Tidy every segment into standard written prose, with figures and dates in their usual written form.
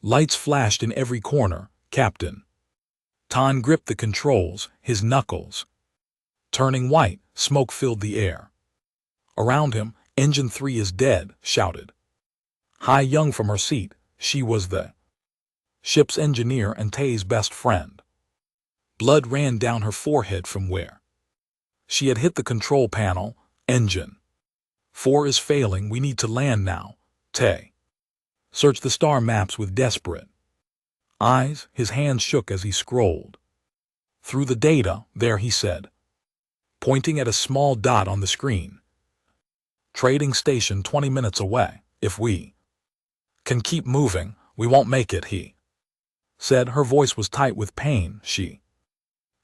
Lights flashed in every corner. Captain Tan gripped the controls, his knuckles turning white. Smoke filled the air. Around him, Engine 3 is dead, shouted Hai Young from her seat. She was the ship's engineer and Tay's best friend. Blood ran down her forehead from where she had hit the control panel. Engine 4 is failing. We need to land now. Tay searched the star maps with desperate eyes. His hands shook as he scrolled through the data. There, he said, pointing at a small dot on the screen. Trading station 20 minutes away. If we can keep moving, we won't make it, he said. Her voice was tight with pain. She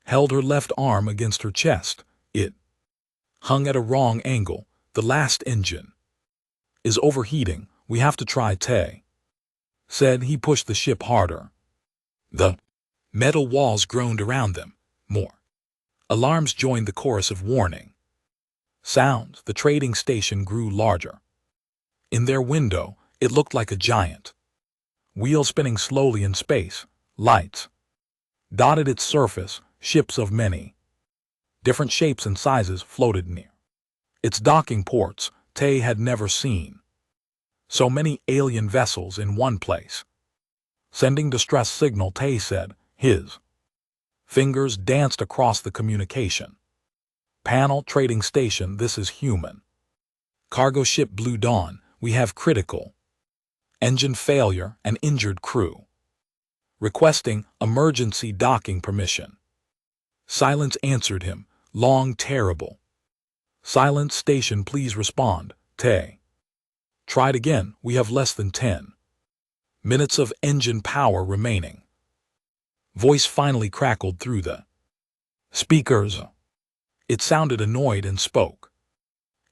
held her left arm against her chest. It hung at a wrong angle. The last engine is overheating. We have to try, Tay said. He pushed the ship harder. The metal walls groaned around them. More alarms joined the chorus of warning sounds. The trading station grew larger. In their window, it looked like a giant wheel spinning slowly in space. Lights dotted its surface. Ships of many different shapes and sizes floated near its docking ports. Tay had never seen so many alien vessels in one place. Sending distress signal, Tay said. His fingers danced across the communication panel. Trading station, this is human cargo ship Blue Dawn. We have critical engine failure and injured crew. Requesting emergency docking permission. Silence answered him. Long, terrible silence. Station, please respond. Tay tried again. We have less than 10 minutes of engine power remaining. Voice finally crackled through the speakers. It sounded annoyed and spoke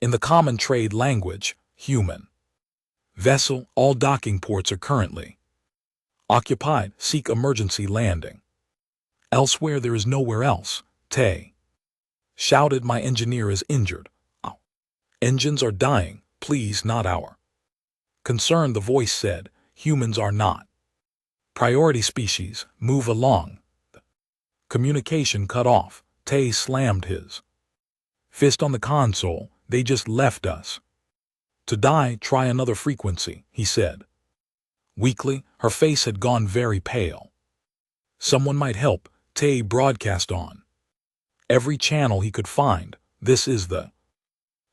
in the common trade language. Human vessel, all docking ports are currently occupied. Seek emergency landing elsewhere. There is nowhere else. Tay shouted. My engineer is injured. Our engines are dying. Please, not our concern, the voice said. Humans are not priority species. Move along. The communication cut off. Tay slammed his fist on the console. They just left us to die. Try another frequency, he said weakly. Her face had gone very pale. Someone might help. Tay broadcast on every channel he could find. This is the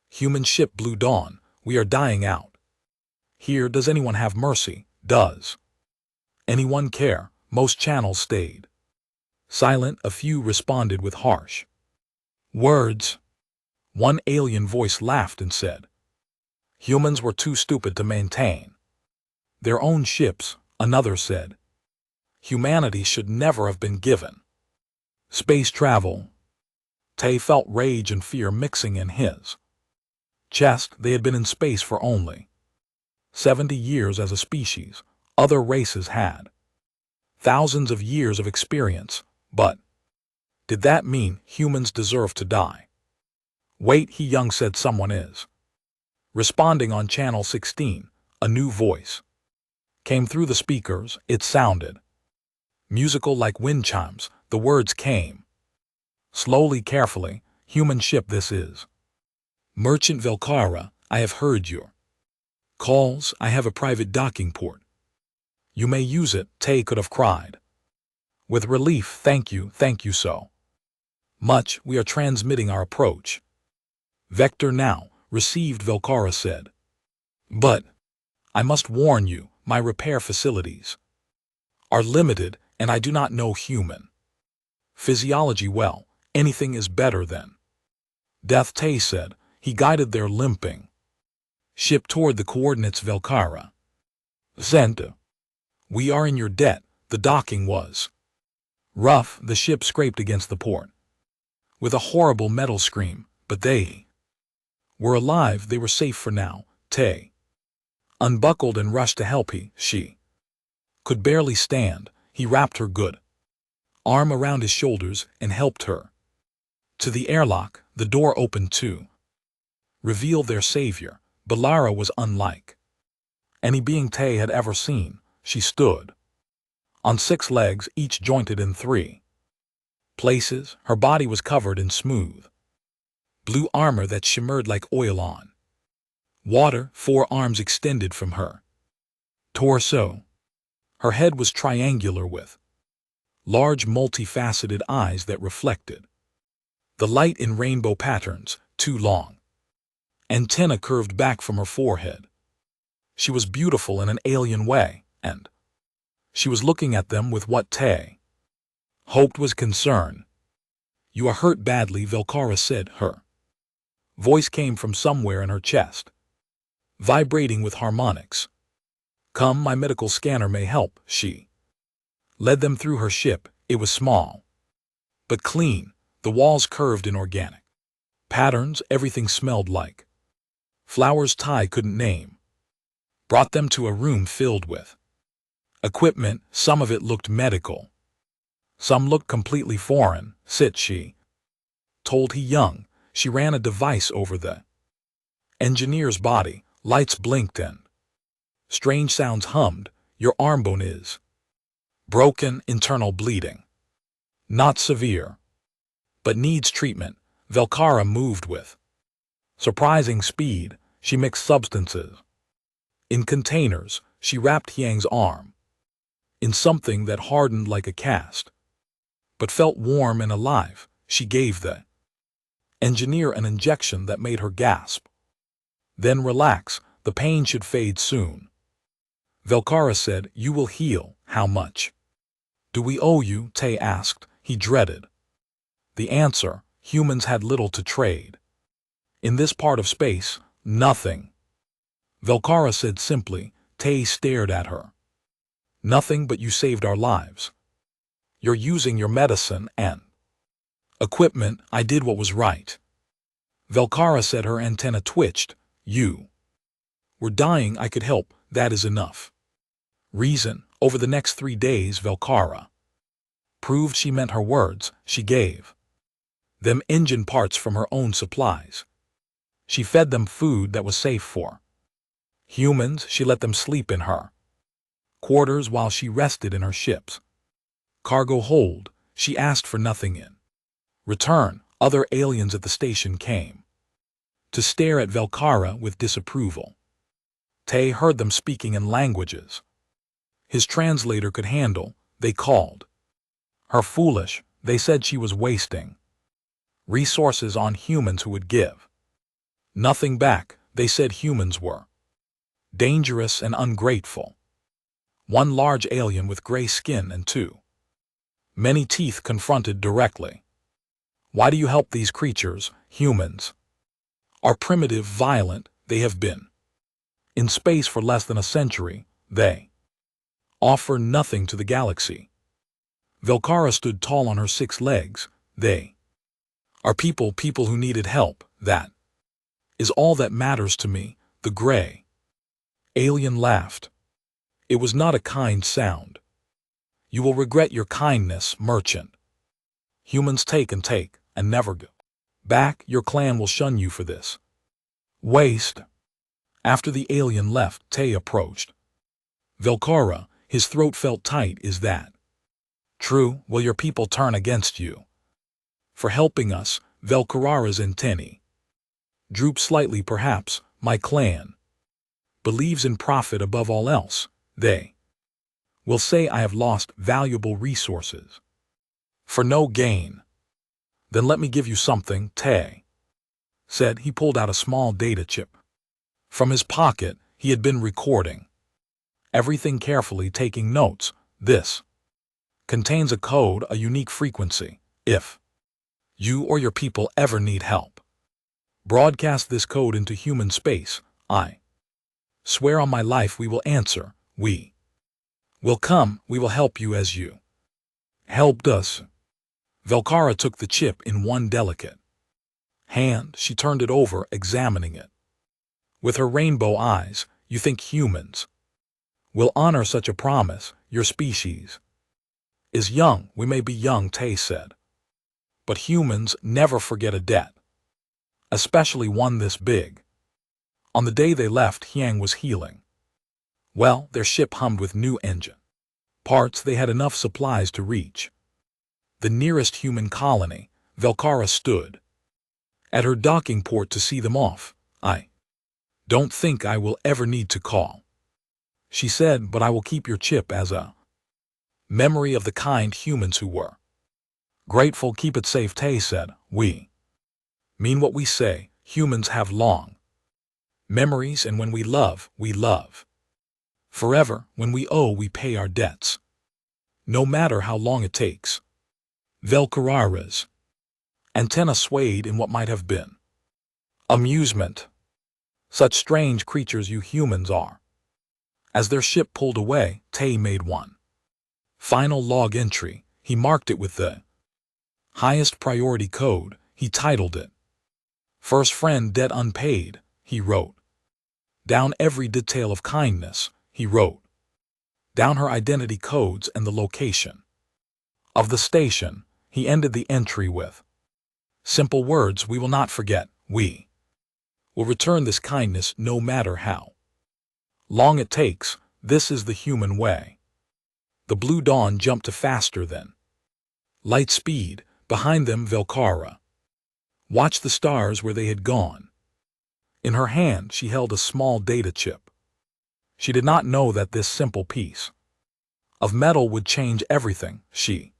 human ship Blue Dawn. We are dying out here. Does anyone have mercy? Does anyone care? Most channels stayed silent. A few responded with harsh words. One alien voice laughed and said, humans were too stupid to maintain their own ships. Another said, humanity should never have been given space travel. Tay felt rage and fear mixing in his chest. They had been in space for only 70 years as a species. Other races had thousands of years of experience. But did that mean humans deserve to die? Wait, He Young said. Someone is responding on channel 16. A new voice came through the speakers. It sounded musical like wind chimes. The words came slowly, carefully. Human ship, this is Merchant Velkara. I have heard your calls. I have a private docking port. You may use it. Tay could have cried with relief. Thank you so much. We are transmitting our approach vector now. Received, Velkara said. But I must warn you, my repair facilities are limited, and I do not know human physiology well. Anything is better than death, Tay said. He guided their limping ship toward the coordinates. Velkara sent. We are in your debt. The docking was rough. The ship scraped against the port with a horrible metal scream, but they were alive. They were safe for now. Tay unbuckled and rushed to help. She could barely stand. He wrapped her good arm around his shoulders and helped her to the airlock. The door opened to reveal their savior. Balara was unlike any being Tay had ever seen. She stood on 6 legs, each jointed in 3 places. Her body was covered in smooth blue armor that shimmered like oil on water. 4 arms extended from her torso. Her head was triangular with large multifaceted eyes that reflected the light in rainbow patterns. 2 long antennae curved back from her forehead. She was beautiful in an alien way, and she was looking at them with what Tay hoped was concern. "You are hurt badly," Velkhara said. Her voice came from somewhere in her chest, vibrating with harmonics. "Come, my medical scanner may help." She led them through her ship. It was small, but clean. The walls curved in organic patterns. Everything smelled like flowers Ty couldn't name. Brought them to a room filled with equipment. Some of it looked medical. Some looked completely foreign. "Sit," she told he young. She ran a device over the engineer's body. Lights blinked and strange sounds hummed. "Your arm bone is broken, internal bleeding. Not severe, but needs treatment." Velkhara moved with surprising speed. She mixed substances in containers. She wrapped Hyang's arm in something that hardened like a cast, but felt warm and alive. She gave the engineer an injection that made her gasp. "Then relax. The pain should fade soon." Velkhara said, "You will heal." "How much do we owe you?" Tay asked. He dreaded the answer. Humans had little to trade. In this part of space, nothing. Velkhara said simply. Tay stared at her. "Nothing, but you saved our lives. You're using your medicine and equipment." "I did what was right." Velkhara said. Her antenna twitched. "You were dying. I could help. That is enough reason." Over the next 3 days, Velkhara proved she meant her words. She gave them engine parts from her own supplies. She fed them food that was safe for humans. She let them sleep in her quarters while she rested in her ship's cargo hold. She asked for nothing in return. Other aliens at the station came to stare at Velkhara with disapproval. Tay heard them speaking in languages his translator could handle. They called her foolish. They said she was wasting resources on humans who would give nothing back. They said humans were dangerous and ungrateful. One large alien with gray skin and 2 many teeth confronted directly. "Why do you help these creatures? Humans are primitive, violent. They have been in space for less than a century. They offer nothing to the galaxy." Velkhara stood tall on her 6 legs. "They are people who needed help. That is all that matters to me." The gray alien laughed. It was not a kind sound. "You will regret your kindness, merchant. Humans take and never go back. Your clan will shun you for this waste." After the alien left, Tay approached Velkhara. His throat felt tight. "Is that true? Will your people turn against you for helping us?" Velkhara's antennae drooped slightly. "Perhaps. My clan believes in profit above all else. They will say I have lost valuable resources for no gain." "Then let me give you something," Tay said. He pulled out a small data chip from his pocket. He had been recording everything carefully, taking notes. "This contains a code, a unique frequency. If you or your people ever need help, broadcast this code into human space. I swear on my life we will answer. We will come. We will help you as you helped us." Velkhara took the chip in one delicate hand. She turned it over, examining it with her rainbow eyes. "You think humans will honor such a promise? Your species is young." "We may be young," Tay said, "but humans never forget a debt, especially one this big." On the day they left, Hyang was healing well. Their ship hummed with new engine parts they had enough supplies to reach. The nearest human colony, Velkara, stood at her docking port to see them off. "I don't think I will ever need to call," she said, "but I will keep your chip as a memory of the kind humans who were grateful." "Keep it safe," Tay said. "We mean what we say. Humans have long memories, and when we love forever. When we owe, we pay our debts, no matter how long it takes." Velkara's antenna swayed in what might have been amusement. "Such strange creatures you humans are." As their ship pulled away, Tay made one final log entry. He marked it with the highest priority code. He titled it "First Friend Debt Unpaid." He wrote down every detail of kindness. He wrote down her identity codes and the location of the station. He ended the entry with simple words: "We will not forget. We will return this kindness no matter how long it takes. This is the human way." The Blue Dawn jumped to faster than light speed. Behind them, Velkara watched the stars where they had gone. In her hand, she held a small data chip. She did not know that this simple piece of metal would change everything. She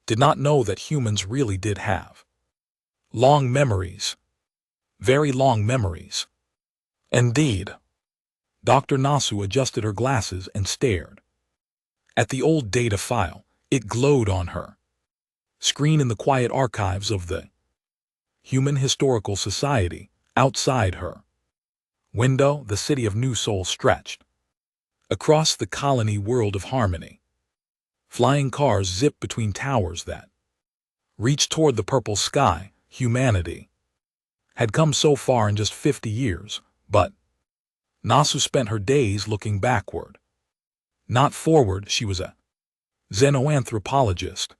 did not know that humans really did have long memories. Very long memories. Indeed. Dr. Nasu adjusted her glasses and stared at the old data file. It glowed on her screen in the quiet archives of the Human Historical Society. Outside her window, the city of New Seoul stretched across the colony world of harmony. Flying cars zipped between towers that reached toward the purple sky. Humanity had come so far in just 50 years, but Nasu spent her days looking backward, not forward. She was a xenoanthropologist.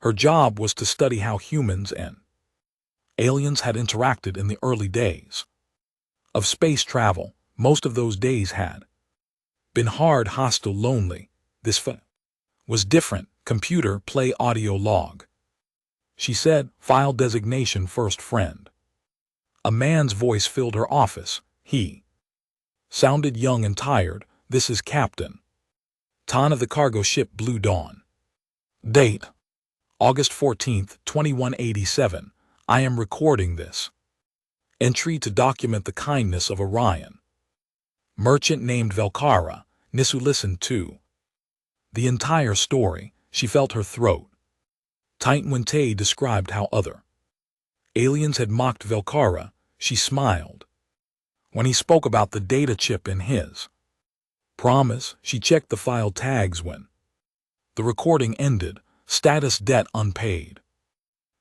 Her job was to study how humans and aliens had interacted in the early days of space travel. Most of those days had been hard, hostile, lonely. This was different. "Computer, play audio log," she said. "File designation first friend." A man's voice filled her office. He sounded young and tired. "This is Captain Tan of the cargo ship Blue Dawn. Date: August 14th, 2187. I am recording this entry to document the kindness of Orion merchant named Velkara." Nisu listened to the entire story. She felt her throat tighten when Tay described how other aliens had mocked Velkara. She smiled when he spoke about the data chip in his promise. She checked the file tags when the recording ended. Status: debt unpaid.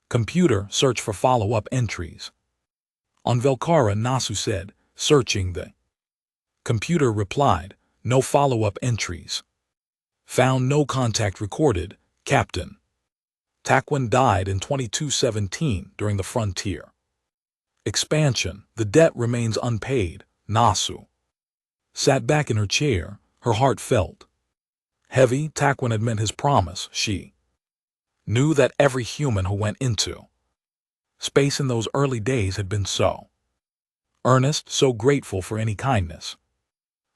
Computer, search for follow-up entries. On Velkara, Nasu said. Searching. The computer replied, no follow-up entries. Found no contact recorded. Captain Takwin died in 2217 during the frontier expansion. The debt remains unpaid. Nasu sat back in her chair. Her heart felt heavy. Takwin had meant his promise. She knew that every human who went into space in those early days had been so earnest, so grateful for any kindness.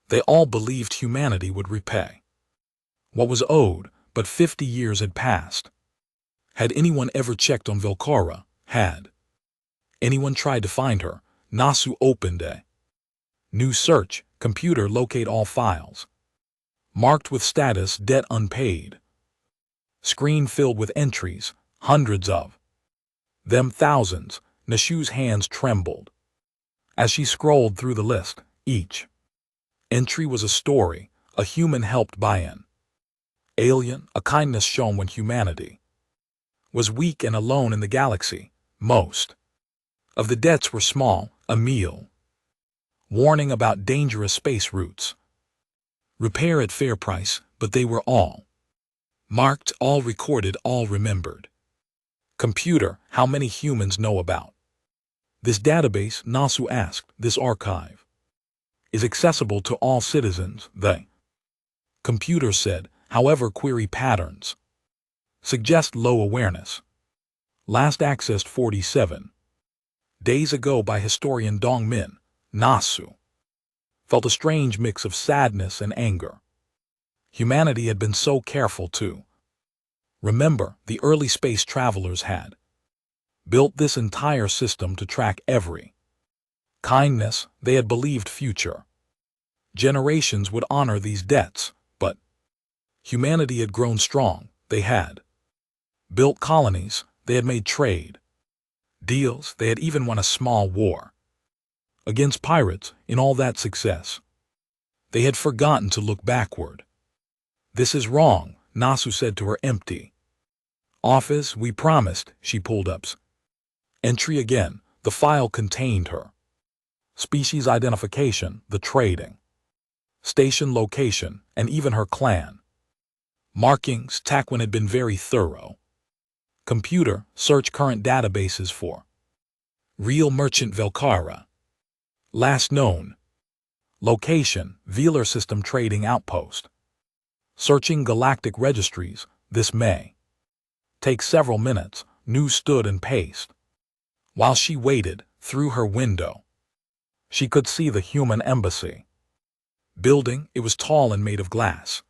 They all believed humanity would repay what was owed, but 50 years had passed. Had anyone ever checked on Velkara? Had anyone tried to find her? Nasu opened a new search. Computer, locate all files marked with status debt unpaid. Screen filled with entries, hundreds of them, thousands. Nashu's hands trembled as she scrolled through the list. Each entry was a story, a human helped by an alien, a kindness shown when humanity was weak and alone in the galaxy. Most of the debts were small: a meal, warning about dangerous space routes, repair at fair price, but they were all marked, all recorded, all remembered. Computer, how many humans know about this database? Nasu asked. This archive is accessible to all citizens, the computer said. however query patterns. Suggest low awareness. Last accessed 47 days ago by historian Dong Min, Nasu. Felt a strange mix of sadness and anger. Humanity had been so careful too. Remember, the early space travelers had built this entire system to track every kindness they had believed future generations would honor these debts, but humanity had grown strong. They had built colonies, they had made trade deals, they had even won a small war against pirates. In all that success, they had forgotten to look backward. "This is wrong," Nasu said to her empty office. "We promised," she pulled up. Entry again. The file contained her species identification, the trading station location, and even her clan markings. Taquin had been very thorough. Computer, search current databases for real merchant Velkara. Last known location, Velar System Trading Outpost. Searching galactic registries. This may take several minutes. Nu stood and paced. While she waited, through her window, she could see the human embassy building. It was tall and made of glass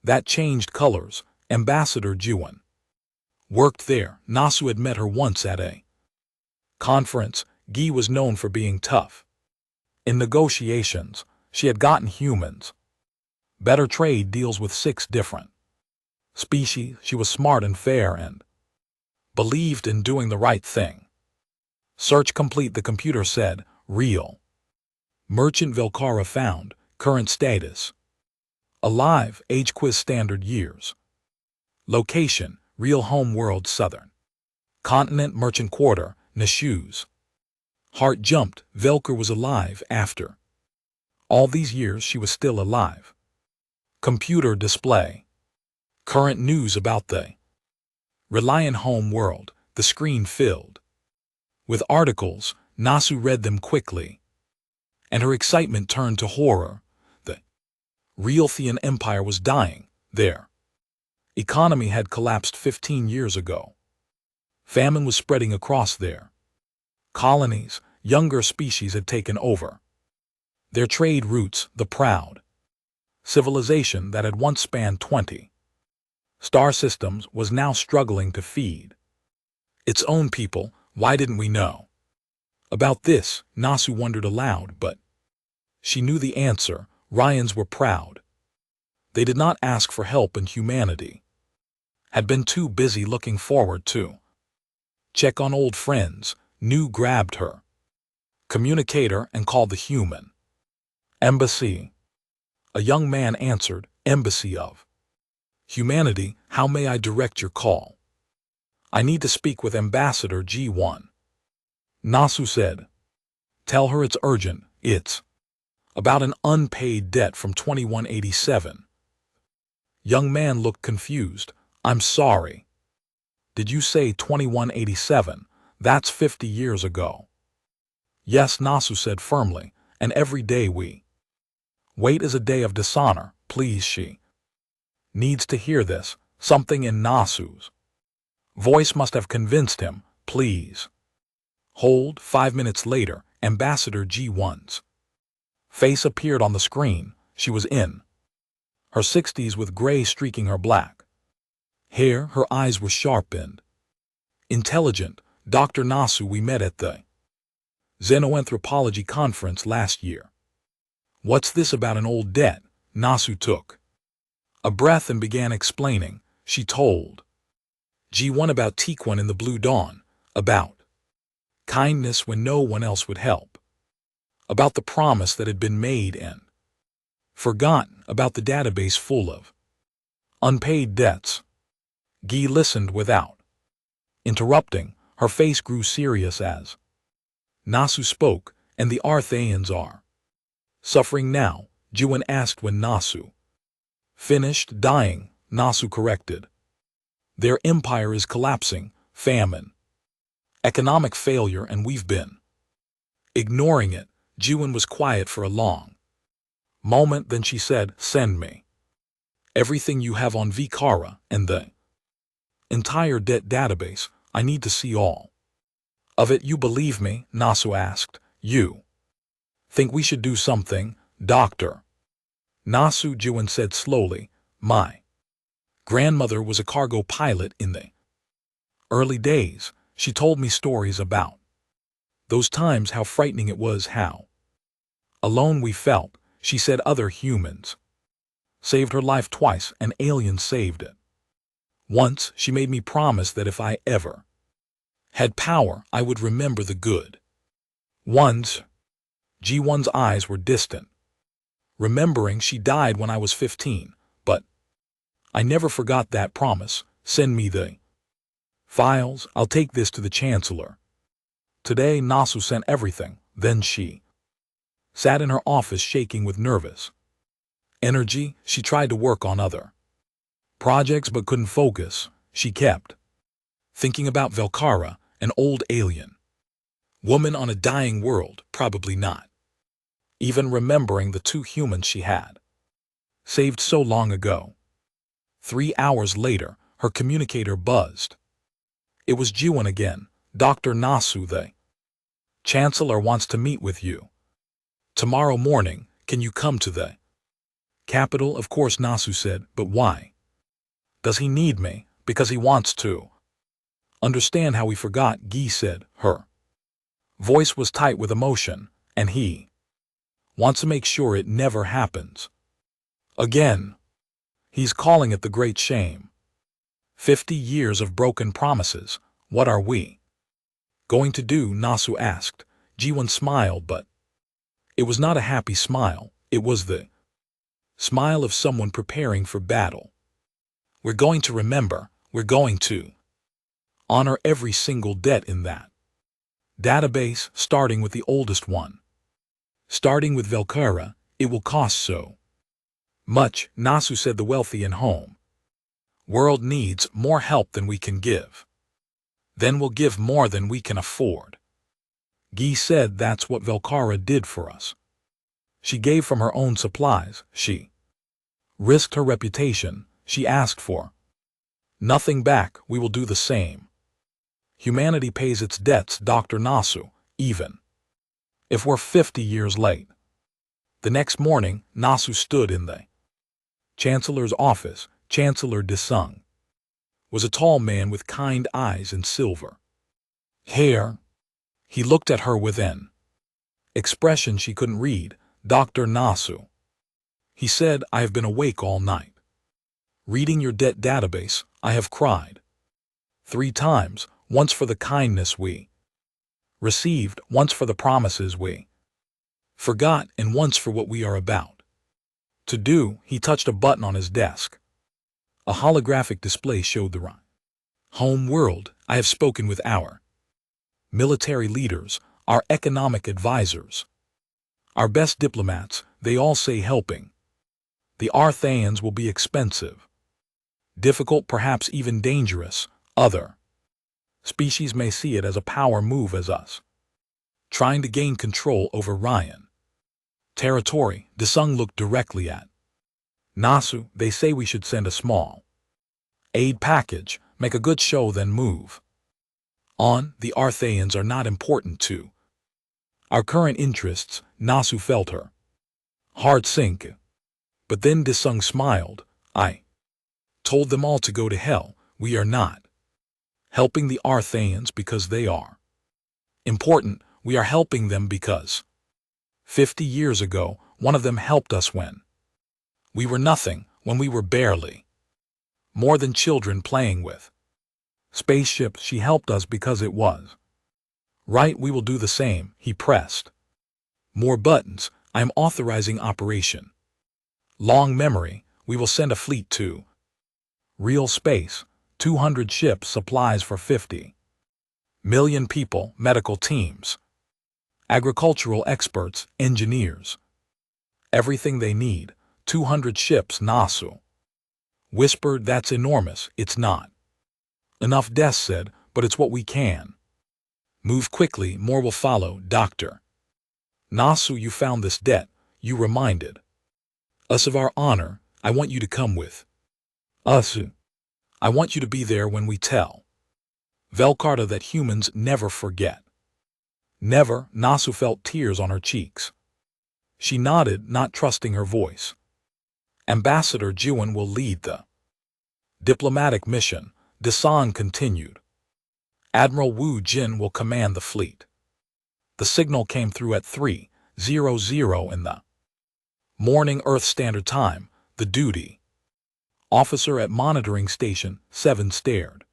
that changed colors. Ambassador Jiwan worked there. Nasu had met her once at a conference. Gi was known for being tough. In negotiations, she had gotten humans better trade deals with 6 different species. She was smart and fair and believed in doing the right thing. Search complete, the computer said. Real merchant Velkara found. Current status alive. Age quiz standard years. Location real home world southern continent merchant quarter Nashuz. Heart jumped. Velker was alive after all these years. She was still alive. Computer display current news about the Reliant home world. The screen filled with articles. Nasu read them quickly, and her excitement turned to horror. The real Thean Empire was dying. Their economy had collapsed 15 years ago. Famine was spreading across their colonies. Younger species had taken over their trade routes. The proud civilization that had once spanned 20 star systems was now struggling to feed its own people. Why didn't we know about this? Nasu wondered aloud, but she knew the answer. Ryans were proud. They did not ask for help, and humanity had been too busy looking forward to check on old friends. Nu grabbed her communicator and called the human embassy. A young man answered. Embassy of Humanity. How may I direct your call? I need to speak with Ambassador G1. Nasu said. Tell her it's urgent. It's about an unpaid debt from 2187. Young man looked confused. I'm sorry. Did you say 2187? That's 50 years ago. Yes, Nasu said firmly, and every day we wait is a day of dishonor. Please, she needs to hear this. Something in Nasu's voice must have convinced him. Please hold. 5 minutes later, Ambassador G1's face appeared on the screen. She was in her 60s with gray streaking her black hair. Her eyes were sharp and intelligent. Dr. Nasu, we met at the Xenoanthropology conference last year. What's this about an old debt? Nasu took a breath and began explaining. She told G1 about Tequan in the Blue Dawn, about kindness when no one else would help, about the promise that had been made and forgotten, about the database full of unpaid debts. Gi listened without interrupting. Her face grew serious as Nasu spoke. And the Arthayans are suffering now? Jiwan asked when Nasu finished. Dying, Nasu corrected. Their empire is collapsing. Famine, economic failure, and we've been ignoring it. Jiwan was quiet for a long moment. Then she said, send me Everything you have on Vikara and the entire debt database. I need to see all of it. You believe me? Nasu asked. You think we should do something, Doctor? Nasu Jiwan said slowly. My grandmother was a cargo pilot in the early days. She told me stories about those times, how frightening it was, how alone we felt. She said other humans saved her life twice and aliens saved it. Once she made me promise that if I ever had power, I would remember the good ones. G1's eyes were distant, remembering she died when I was 15, but I never forgot that promise. Send me the files. I'll take this to the Chancellor today. Nasu sent everything. Then she sat in her office shaking with nervous energy. She tried to work on other projects but couldn't focus. She kept thinking about Velkara, an old alien woman on a dying world, probably not even remembering the two humans she had saved so long ago. 3 hours later, her communicator buzzed. It was Jiwan again. Dr. Nasu, the Chancellor wants to meet with you tomorrow morning. Can you come to the capital? Of course, Nasu said, but why does he need me? Because he wants to understand how we forgot, Guy said. Her voice was tight with emotion, and he wants to make sure it never happens again. He's calling it the great shame. 50 years of broken promises. What are we going to do? Nasu asked. Jiwan smiled, but it was not a happy smile. It was the smile of someone preparing for battle. We're going to remember. We're going to honor every single debt in that database, starting with the oldest one. Starting with Velkara, it will cost so much. Nasu said the wealthy and home world needs more help than we can give. Then we'll give more than we can afford. Guy said that's what Velkara did for us. She gave from her own supplies. She risked her reputation. She asked for nothing back. We will do the same. Humanity pays its debts, Dr. Nasu, even if we're 50 years late. The next morning, Nasu stood in the Chancellor's office. Chancellor Desung was a tall man with kind eyes and silver hair. He looked at her with an expression she couldn't read. Dr. Nasu, he said, I have been awake all night, reading your debt database. I have cried 3 times, once for the kindness we received, once for the promises we forgot, and once for what we are about to do. He touched a button on his desk. A holographic display showed the home world. I have spoken with our military leaders, our economic advisors, our best diplomats. They all say helping the Arthayans will be expensive, difficult, perhaps even dangerous. Other species may see it as a power move as us trying to gain control over Ryan territory. Desung looked directly at Nasu. They say we should send a small aid package, make a good show, then move on. The Arthayans are not important to our current interests. Nasu felt her heart sink. But then Desung smiled. I told them all to go to hell. We are not helping the Arthayans because they are important. We are helping them because 50 years ago, one of them helped us when we were nothing, when we were barely more than children playing with spaceships. She helped us because it was right. We will do the same. He pressed more buttons. I am authorizing Operation Long Memory. We will send a fleet to real space, 200 ships, supplies for 50 million people, medical teams, agricultural experts, engineers, everything they need. 200 ships. Nasu whispered, that's enormous. It's not enough, Des said, but it's what we can. Move quickly, more will follow. Dr. Nasu, you found this debt. You reminded us of our honor. I want you to come with us. I want you to be there when we tell Velkarta that humans never forget. Never. Nasu felt tears on her cheeks. She nodded, not trusting her voice. Ambassador Jiwen will lead the diplomatic mission, Dasan continued. Admiral Wu Jin will command the fleet. The signal came through at 3:00 in the morning Earth Standard Time. The duty officer at monitoring station 7 stared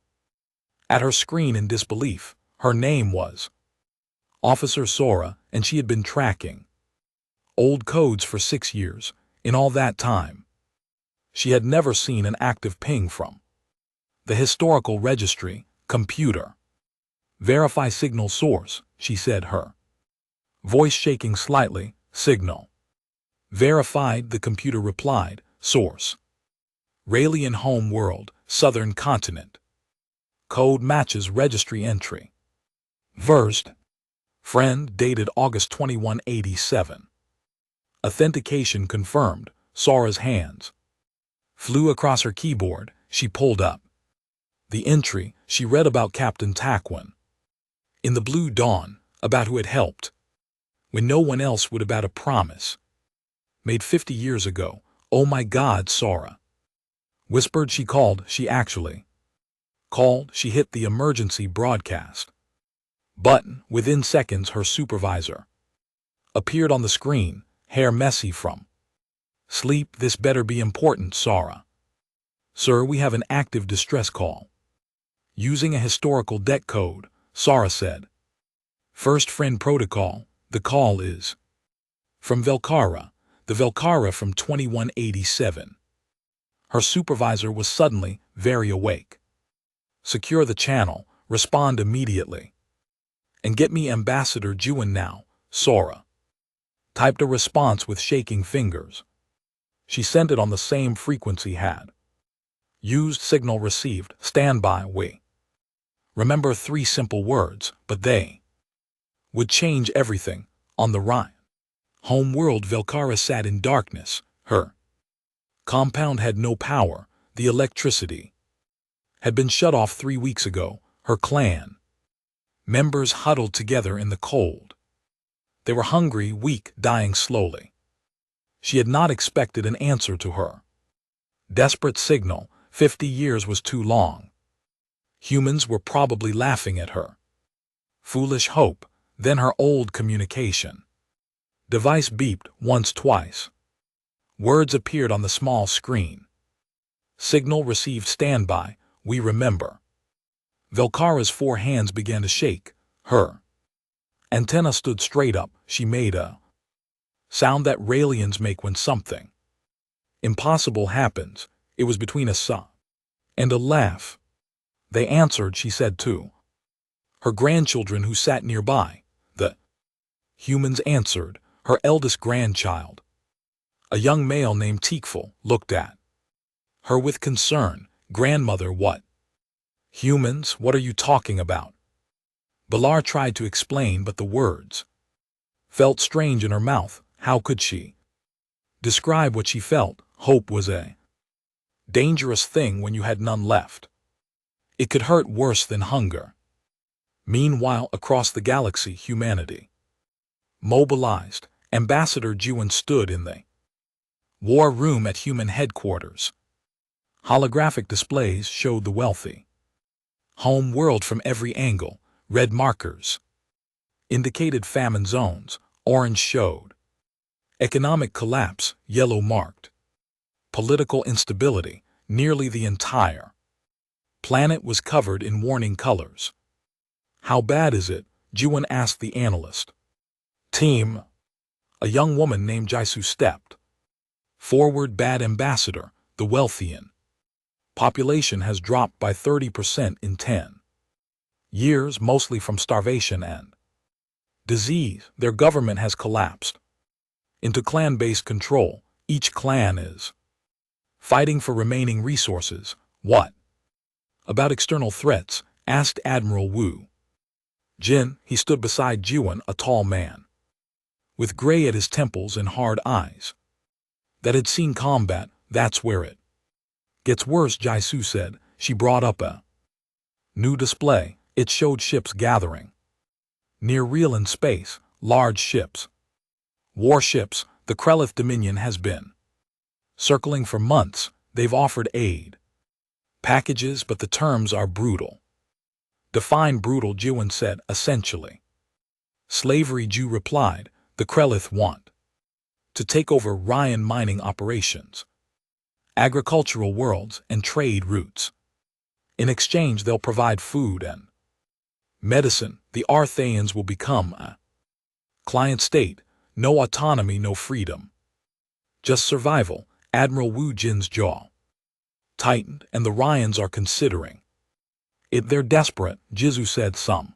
at her screen in disbelief. Her name was Officer Sora, and she had been tracking old codes for 6 years. In all that time, she had never seen an active ping from the historical registry computer. Verify signal source, she said, her voice shaking slightly. Signal verified, the computer replied. Source Raelian home world, southern continent. Code matches registry entry. Versed friend, dated August 2187. Authentication confirmed. Sora's hands flew across her keyboard. She pulled up the entry. She read about Captain Taquin in the Blue Dawn, about who had helped when no one else would, about a promise made 50 years ago. Oh my God, Sora whispered. She called. She actually called. She hit the emergency broadcast button. Within seconds, her supervisor appeared on the screen, hair messy from sleep. This better be important, Sora. Sir, we have an active distress call. Using a historical deck code, Sora said. First friend protocol. The call is from Velkarra, the Velkarra from 2187. Her supervisor was suddenly very awake. Secure the channel, respond immediately. And get me Ambassador Jiwen now, Sora typed a response with shaking fingers. She sent it on the same frequency had used. Signal received. Stand by. We remember 3 simple words, but they would change everything. On the Rhine home world, Velkarra sat in darkness. Her compound had no power. The electricity had been shut off 3 weeks ago. Her clan members huddled together in the cold. They were hungry, weak, dying slowly. She had not expected an answer to her desperate signal. 50 years was too long. Humans were probably laughing at her foolish hope. Then her old communication device beeped once, twice. Words appeared on the small screen. Signal received. Stand by. We remember. Velkarra's 4 hands began to shake. Her antenna stood straight up. She made a sound that Raelians make when something impossible happens. It was between a sob and a laugh. They answered, she said to her grandchildren who sat nearby. The humans answered. Her eldest grandchild, a young male named Tikful, looked at her with concern. Grandmother, what? Humans, what are you talking about? Balar tried to explain, but the words felt strange in her mouth. How could she describe what she felt? Hope was a dangerous thing when you had none left. It could hurt worse than hunger. Meanwhile, across the galaxy, humanity mobilized. Ambassador Jiwen stood in the war room at human headquarters. Holographic displays showed the wealthy home world from every angle. Red markers indicated famine zones. Orange showed economic collapse. Yellow marked political instability. Nearly the entire planet was covered in warning colors. How bad is it? Jiwen asked the analyst team. A young woman named Jaisu stepped forward. Bad, Ambassador. The Wealthian population has dropped by 30% in 10 years, mostly from starvation and disease. Their government has collapsed into clan-based control. Each clan is fighting for remaining resources. What about external threats? Asked Admiral Wu Jin. He stood beside Jiwen, a tall man with gray at his temples and hard eyes that had seen combat. that's where it gets worse, Jaisu said. She brought up a new display. It showed ships gathering near real in space, large ships. Warships, the Krelith Dominion has been circling for months. They've offered aid packages, but the terms are brutal. Define brutal, Jiwon said, essentially slavery. Ju replied, the Krelith want to take over Ryan mining operations, agricultural worlds, and trade routes. In exchange, they'll provide food and medicine. The Arthayans will become a client state. No autonomy, no freedom. Just survival. Admiral Wu Jin's jaw tightened, and the Ryans are considering it. They're desperate, Jizu said. Some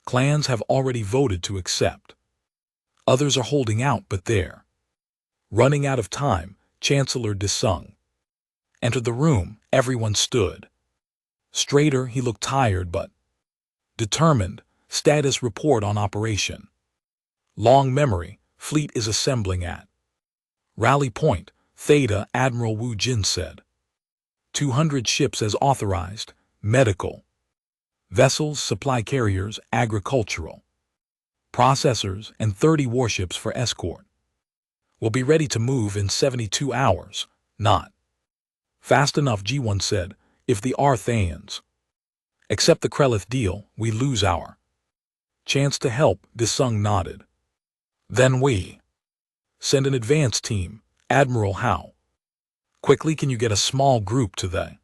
clans have already voted to accept. Others are holding out, but they're running out of time. Chancellor Disung entered the room. Everyone stood straighter. He looked tired but determined. Status report on operation Long Memory. Fleet is assembling at Rally Point, Theta. Admiral Wu Jin said. 200 ships as authorized, medical vessels, supply carriers, agricultural processors, and 30 warships for escort. Will be ready to move in 72 hours. Not fast enough, G1 said. If the Arthayans accept the Krelith deal, we lose our chance to help. Disung nodded. Then we send an advance team. Admiral, how quickly can you get a small group to the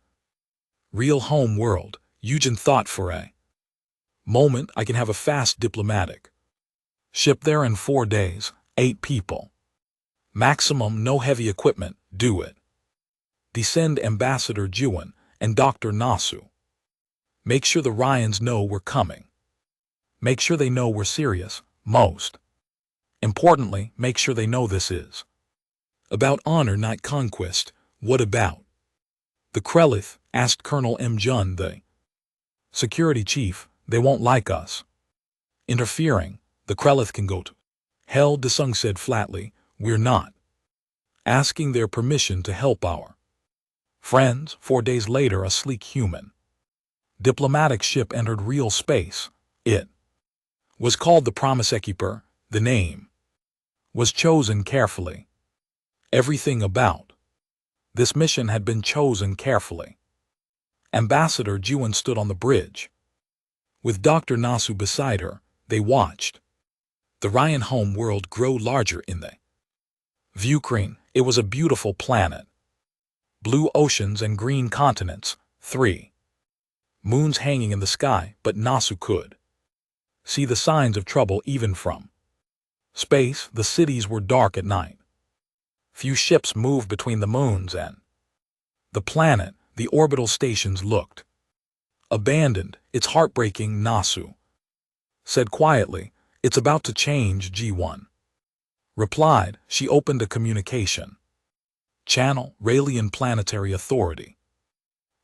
real home world? Yujin thought for a moment. I can have a fast diplomatic ship there in 4 days. 8 people. Maximum, no heavy equipment. Do it. Descend Ambassador Jiwon and Dr. Nasu. Make sure the Ryans know we're coming. Make sure they know we're serious. Most importantly, make sure they know this is about honor, not conquest. What about the Krelith? Asked Colonel M. Jun, the security chief. They won't like us interfering. The Krelith can go to hell, Disung said flatly. We're not asking their permission to help our friends. 4 days later, a sleek human diplomatic ship entered real space. It was called the Promisekeeper. The name was chosen carefully. Everything about this mission had been chosen carefully. Ambassador Jiwon stood on the bridge with Dr. Nasu beside her. They watched the Ryan home world grow larger in the viewscreen. It was a beautiful planet. Blue oceans and green continents. 3 moons hanging in the sky, but Nasu could see the signs of trouble even from space. The cities were dark at night. Few ships moved between the moons and the planet. The orbital stations looked abandoned. It's heartbreaking, Nasu said quietly. It's about to change, G1 replied. She opened a communication channel. Raelian Planetary Authority.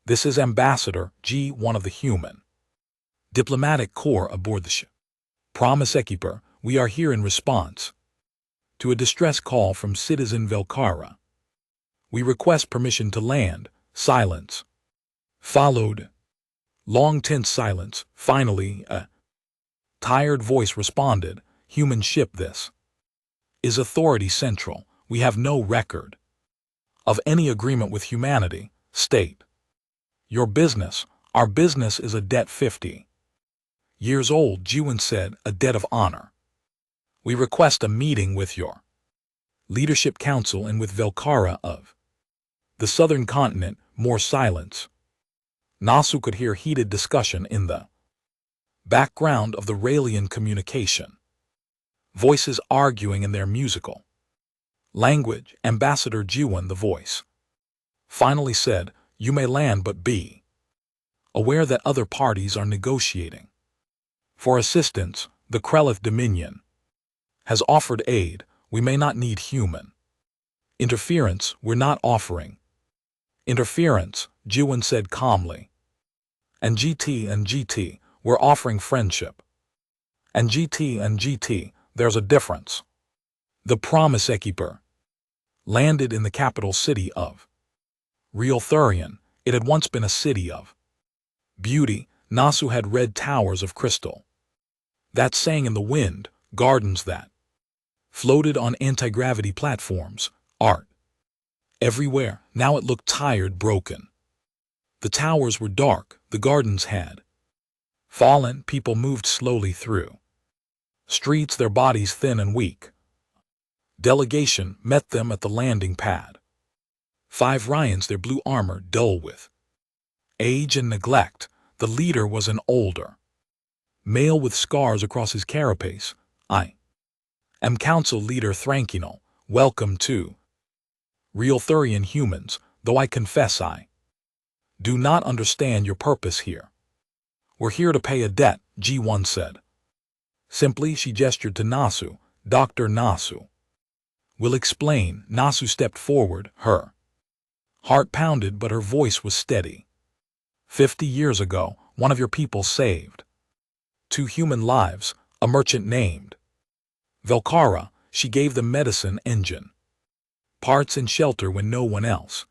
This is Ambassador G1 of the Human Diplomatic Corps aboard the ship Promisekeeper. We are here in response to a distress call from citizen Velkara. We request permission to land. Silence followed. Long tense silence. Finally, a tired voice responded. Human ship, this is Authority Central. We have no record of any agreement with humanity. State your business. Our business is a debt 50 years old, Jiwon said. A debt of honor. We request a meeting with your Leadership Council and with Velkara of the Southern Continent. More silence. Nasu could hear heated discussion in the background of the Raelian communication. Voices arguing in their musical language. Ambassador Jiwon, the voice, finally said, you may land, but be aware that other parties are negotiating for assistance. The Krelith Dominion has offered aid. We may not need human interference. We're not offering interference, Jiwon said calmly. And GT, we're offering friendship. And GT, there's a difference. The Promisekeeper landed in the capital city of Real Thurian. It had once been a city of beauty. Nasu had red towers of crystal that sang in the wind, gardens that floated on anti-gravity platforms, art everywhere. Now it looked tired, broken. The towers were dark, the gardens had fallen, people moved slowly through streets, their bodies thin and weak. Delegation met them at the landing pad. 5 Ryans, their blue armor dull with age and neglect. The leader was an older male with scars across his carapace. I am Council Leader Thrankino. Welcome to Real Thurian humans, though I confess I do not understand your purpose here. We're here to pay a debt, G1 said. Simply, she gestured to Nasu. Dr. Nasu will explain. Nasu stepped forward, her heart pounded, but her voice was steady. 50 years ago, one of your people saved 2 human lives, a merchant named Velkara. She gave them medicine, engine parts, and shelter when no one else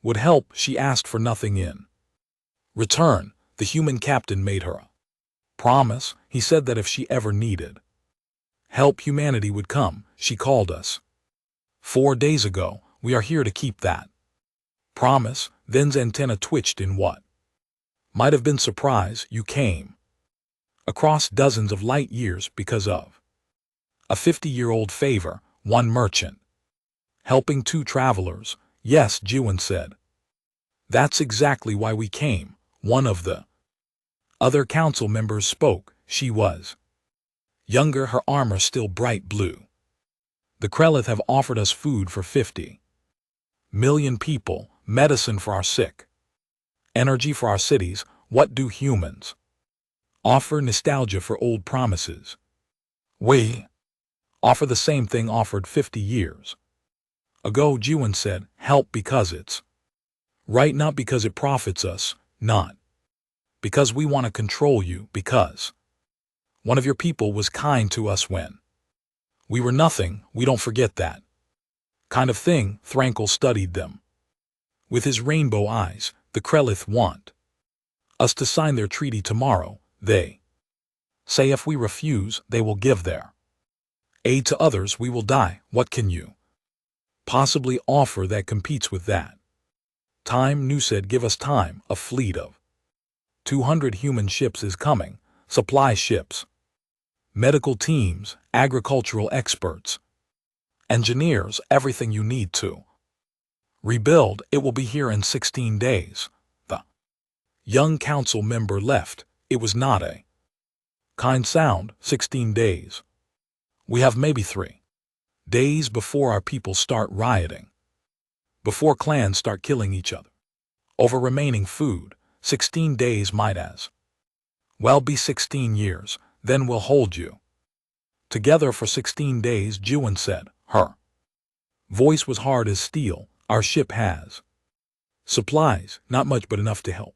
would help. She asked for nothing in return. The human captain made her a promise. He said that if she ever needed help, humanity would come. She called us 4 days ago. We are here to keep that promise. Then's antenna twitched in what might have been surprise. You came across dozens of light years because of a 50-year-old favor, one merchant helping 2 travelers. Yes, Jiwon said. That's exactly why we came. One of the other council members spoke. She was younger, her armor still bright blue. The Krelith have offered us food for 50 million people, medicine for our sick, energy for our cities. What do humans offer? Nostalgia for old promises. We offer the same thing offered 50 years ago, Jiwon said. Help because it's right, not because it profits us, not because we want to control you, because one of your people was kind to us when we were nothing. We don't forget that kind of thing. Thrankel studied them with his rainbow eyes. The Krelith want us to sign their treaty tomorrow. They say if we refuse, they will give their aid to others. We will die. What can you possibly offer that competes with that? Time, Nu said. Give us time. A fleet of 200 human ships is coming. Supply ships, medical teams, agricultural experts, engineers, everything you need to rebuild. It will be here in 16 days. The young council member left. It was not a kind sound. 16 days. We have maybe 3 days before our people start rioting, before clans start killing each other over remaining food. 16 days might as well be 16 years. Then we'll hold you together for 16 days, Jiwon said. Her voice was hard as steel. Our ship has supplies, not much but enough to help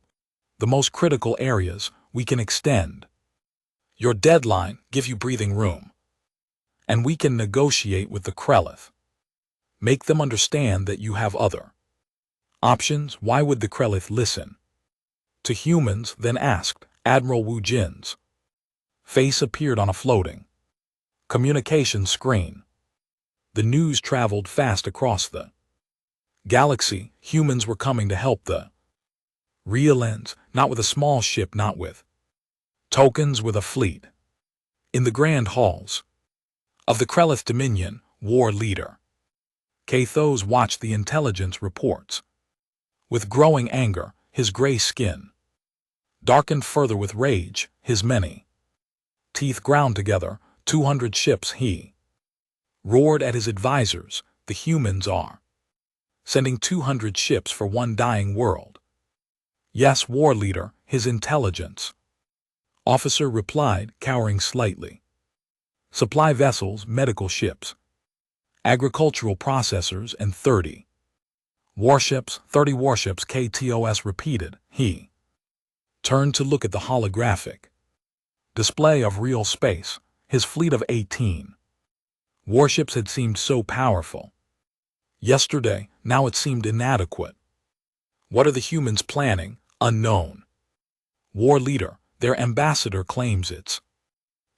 the most critical areas. We can extend your deadline, give you breathing room, and we can negotiate with the Krelith. Make them understand that you have other options. Why would the Krelith listen to humans? Then asked. Admiral Wu Jin's face appeared on a floating communication screen. The news traveled fast across the galaxy. Humans were coming to help the Realians, not with a small ship, not with tokens, with a fleet. In the grand halls of the Krelith Dominion, war leader Kathos watched the intelligence reports with growing anger. His gray skin darkened further with rage. His many teeth ground together. 200 ships, he roared at his advisors. The humans are sending 200 ships for one dying world. Yes, war leader, his intelligence officer replied, cowering slightly. Supply vessels, medical ships, agricultural processors, and 30 warships. 30 warships, KTOS repeated. He turned to look at the holographic display of real space. His fleet of 18 warships had seemed so powerful. Yesterday, now it seemed inadequate. What are the humans planning? Unknown. War leader, their ambassador claims it's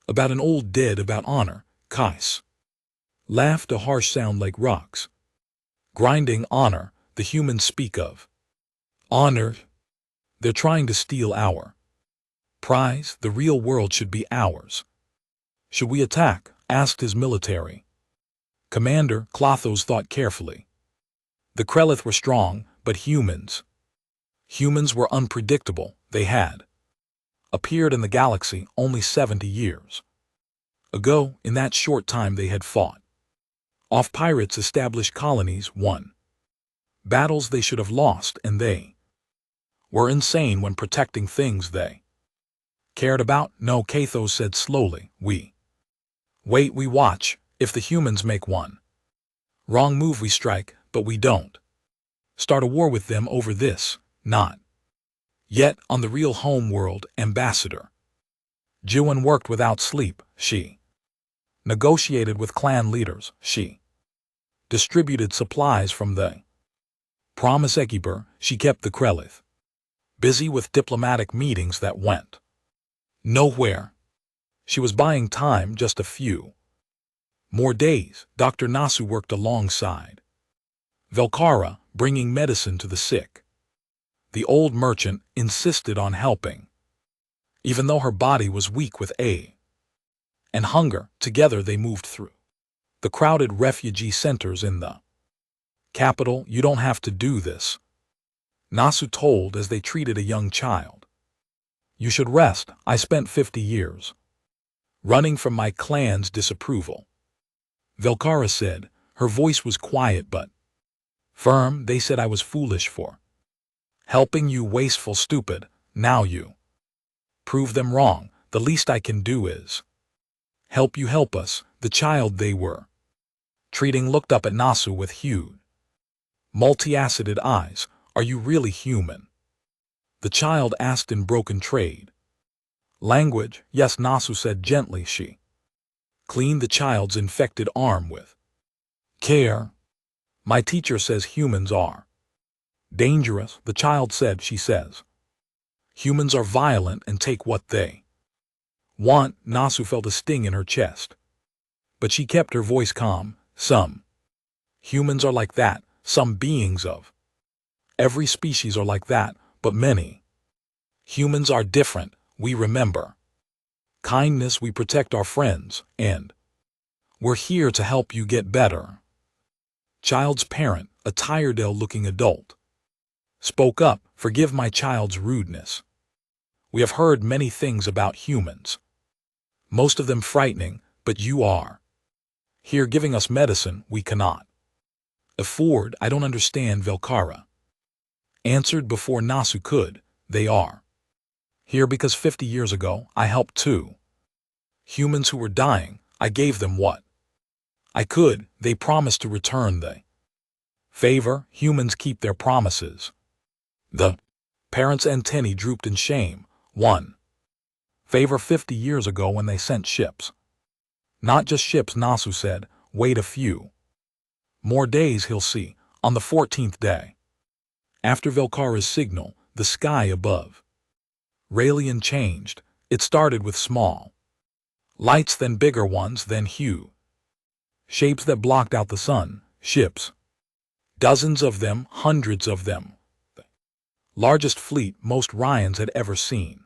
about an old dead about honor, Kais. Laughed a harsh sound like rocks. Grinding honor, the humans speak of. Honor. They're trying to steal our prize, the real world should be ours. Should we attack? Asked his military commander. Clothos thought carefully. The Krelith were strong, but humans were unpredictable. They had appeared in the galaxy only 70 years ago. In that short time they had fought off pirates, established colonies, won battles they should have lost, and they were insane when protecting things they cared about. No, Kathos said slowly, we wait, we watch. If the humans make one wrong move, we strike, but we don't start a war with them over this. Not yet. On the real home world, Ambassador Jiwan worked without sleep. She negotiated with clan leaders. She distributed supplies from the Promise Ekiber. She kept the Krelith busy with diplomatic meetings that went nowhere. She was buying time, just a few more days. Dr. Nasu worked alongside Velkara, bringing medicine to the sick. The old merchant insisted on helping, even though her body was weak with ache and hunger. Together they moved through the crowded refugee centers in the capital. You don't have to do this, Nasu told as they treated a young child. You should rest. I spent 50 years running from my clan's disapproval, Velkara said. Her voice was quiet but firm. They said I was foolish for helping you, wasteful, stupid. Now you prove them wrong. The least I can do is help you. Help us. The child they were treating looked up at Nasu with huge, multi-acided eyes. Are you really human? The child asked in broken trade language. Yes, Nasu said gently. She cleaned the child's infected arm with care. My teacher says humans are dangerous, the child said. She says humans are violent and take what they want. Nasu felt a sting in her chest, but she kept her voice calm. Some humans are like that. Some beings of every species are like that, but many humans are different. We remember kindness, we protect our friends, and we're here to help you get better. Child's parent, a tired-looking adult, spoke up. Forgive my child's rudeness. We have heard many things about humans, most of them frightening, but you are here giving us medicine we cannot afford. I don't understand, Velkara answered before Nasu could. They are here because 50 years ago I helped two humans who were dying. I gave them what I could. They promised to return the favor. Humans keep their promises. The parents' antennae drooped in shame. One favor 50 years ago when they sent ships. Not just ships, Nasu said. Wait a few more days, he'll see. On the 14th day after Velkara's signal, the sky above Raelian changed. It started with small lights, then bigger ones, then huge shapes that blocked out the sun. Ships, dozens of them, hundreds of them. The largest fleet most Ryans had ever seen.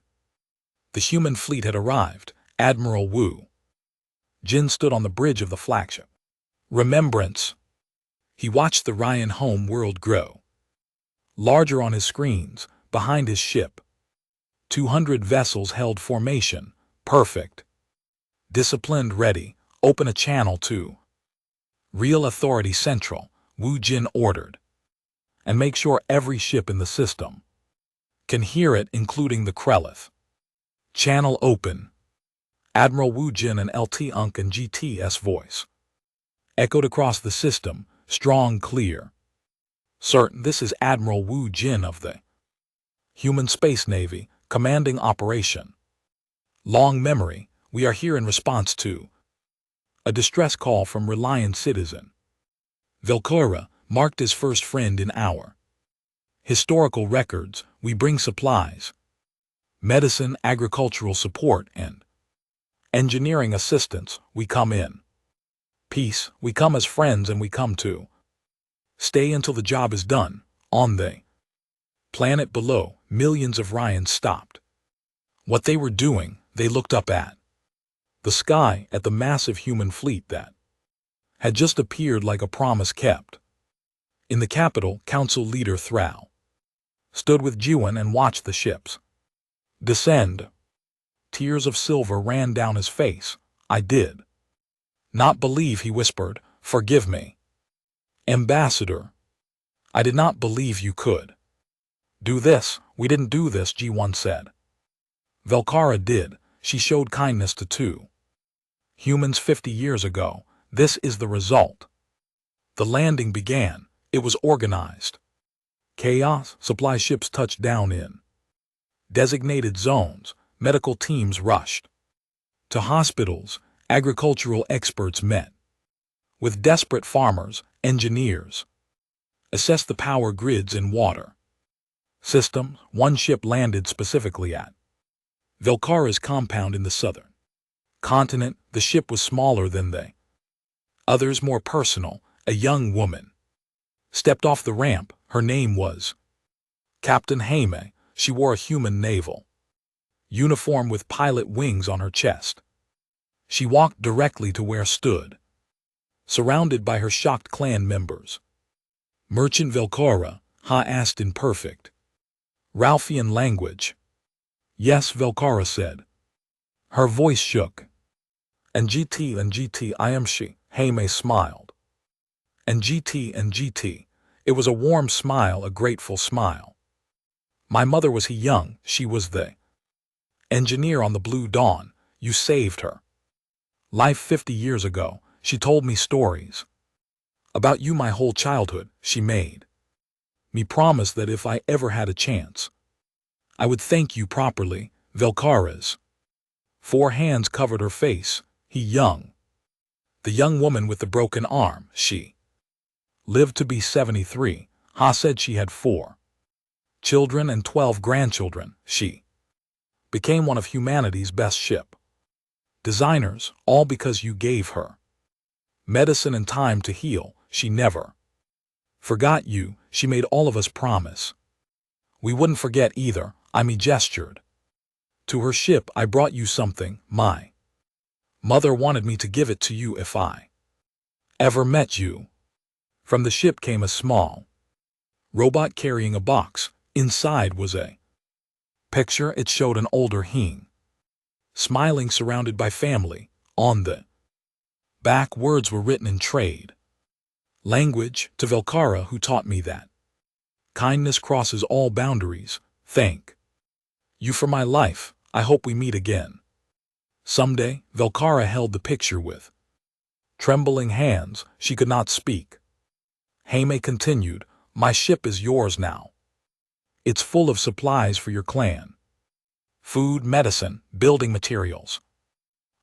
The human fleet had arrived. Admiral Wu Jin stood on the bridge of the flagship Remembrance. He watched the Ryan home world grow larger on his screens. Behind his ship, 200 vessels held formation, perfect, disciplined, ready. Open a channel to Real Authority Central, Wu Jin ordered, and make sure every ship in the system can hear it, including the Krelith. Channel open. Admiral Wu Jin and LT Unk and GT's voice echoed across the system, strong, clear. Certain, this is Admiral Wu Jin of the Human Space Navy, commanding operation Long Memory. We are here in response to a distress call from Reliant citizen Velkara. marked his first friend in our historical records. We bring supplies, medicine, agricultural support, and engineering assistance. We come in peace. We come as friends, and we come to stay until the job is done. On the planet below, millions of Ryans stopped what they were doing. They looked up at the sky, at the massive human fleet that had just appeared like a promise kept. In the capital, council leader Thrall stood with Jiwan and watched the ships descend. Tears of silver ran down his face. I did not believe, he whispered. Forgive me, Ambassador. I did not believe you could do this. We didn't do this, Jiwan said. Velkhara did. She showed kindness to two humans 50 years ago. This is the result. The landing began. It was organized chaos. Supply ships touched down in designated zones. Medical teams rushed to hospitals. Agricultural experts met with desperate farmers. Engineers assessed the power grids and water systems. One ship landed specifically at Velkhara's compound in the southern continent. The ship was smaller than the others, more personal. A young woman stepped off the ramp. Her name was Captain Jaime. She wore a human naval uniform with pilot wings on her chest. She walked directly to where stood, surrounded by her shocked clan members. Merchant Velkhara, Ha asked in perfect Ralphian language. Yes, Velkhara said. Her voice shook. And GT, I am she. Jaime smiled. And GT. It was a warm smile, a grateful smile. My mother was he young. She was the engineer on the Blue Dawn. You saved her life 50 years ago. She told me stories about you my whole childhood. She made me promise that if I ever had a chance, I would thank you properly. Velkhara's 4 hands covered her face. He young. The young woman with the broken arm, she lived to be 73. Ha said she had 4 children and 12 grandchildren. She became one of humanity's best ship designers, all because you gave her medicine and time to heal. She never forgot you. She made all of us promise we wouldn't forget either. Amy gestured to her ship. I brought you something. My mother wanted me to give it to you if I ever met you. From the ship came a small robot carrying a box. Inside was a picture. It showed an older Hing smiling, surrounded by family. On the back, words were written in trade language. To Velkhara, who taught me that kindness crosses all boundaries. Thank you for my life. I hope we meet again someday. Velkhara held the picture with trembling hands. She could not speak. Jaime continued, my ship is yours now. It's full of supplies for your clan. Food, medicine, building materials.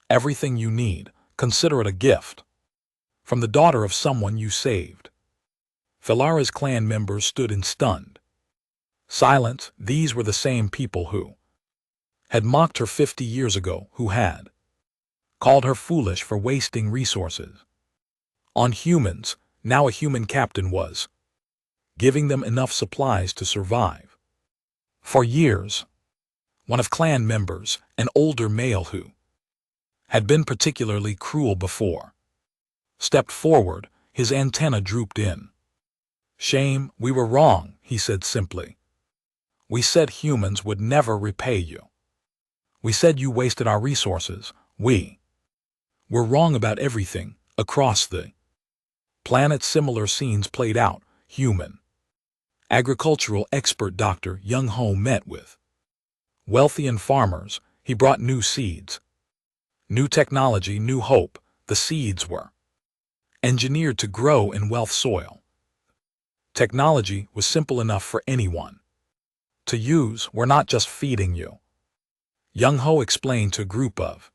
Everything you need. Consider it a gift from the daughter of someone you saved. Felara's clan members stood in stunned silence. These were the same people who had mocked her 50 years ago, who had called her foolish for wasting resources on humans. Now a human captain was giving them enough supplies to survive. For years, one of clan members, an older male who had been particularly cruel before, stepped forward. His antenna drooped in shame. We were wrong, he said simply. We said humans would never repay you. We said you wasted our resources. We were wrong about everything. Across the planet, similar scenes played out. Human agricultural expert Dr. Young Ho met with wealthy and farmers. He brought new seeds, new technology, new hope. The seeds were engineered to grow in wealth soil. Technology was simple enough for anyone to use. We're not just feeding you, Young Ho explained to a group of